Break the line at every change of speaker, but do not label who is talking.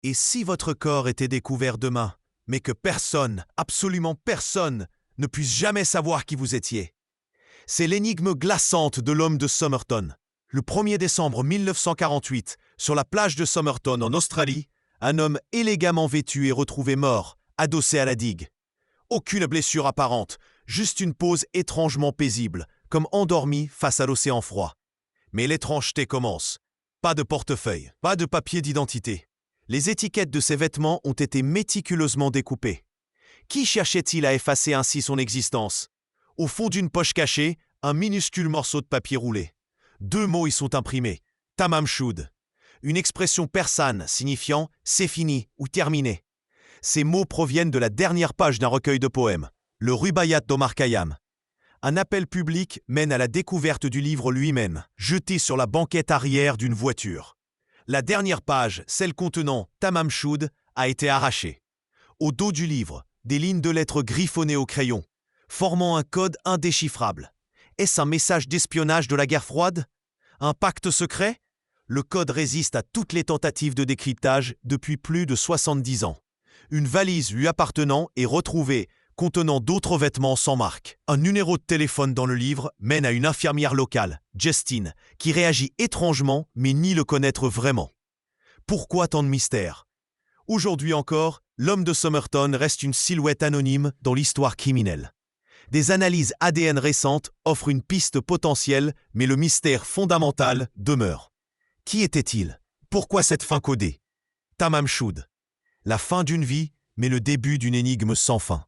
Et si votre corps était découvert demain, mais que personne, absolument personne, ne puisse jamais savoir qui vous étiez? C'est l'énigme glaçante de l'homme de Somerton. Le 1er décembre 1948, sur la plage de Somerton en Australie, un homme élégamment vêtu est retrouvé mort, adossé à la digue. Aucune blessure apparente, juste une pose étrangement paisible, comme endormi face à l'océan froid. Mais l'étrangeté commence. Pas de portefeuille, pas de papier d'identité. Les étiquettes de ses vêtements ont été méticuleusement découpées. Qui cherchait-il à effacer ainsi son existence? Au fond d'une poche cachée, un minuscule morceau de papier roulé. 2 mots y sont imprimés. Tamam Shud. Une expression persane signifiant « c'est fini » ou « terminé ». Ces mots proviennent de la dernière page d'un recueil de poèmes, le Rubaiyat d'Omar Khayyam. Un appel public mène à la découverte du livre lui-même, jeté sur la banquette arrière d'une voiture. La dernière page, celle contenant Tamam Shud, a été arrachée. Au dos du livre, des lignes de lettres griffonnées au crayon, formant un code indéchiffrable. Est-ce un message d'espionnage de la guerre froide? Un pacte secret? Le code résiste à toutes les tentatives de décryptage depuis plus de 70 ans. Une valise lui appartenant est retrouvée, contenant d'autres vêtements sans marque. Un numéro de téléphone dans le livre mène à une infirmière locale, Justine, qui réagit étrangement mais nie le connaître vraiment. Pourquoi tant de mystère? Aujourd'hui encore, l'homme de Somerton reste une silhouette anonyme dans l'histoire criminelle. Des analyses ADN récentes offrent une piste potentielle, mais le mystère fondamental demeure. Qui était-il? Pourquoi cette fin codée? Tamam Shud. La fin d'une vie, mais le début d'une énigme sans fin.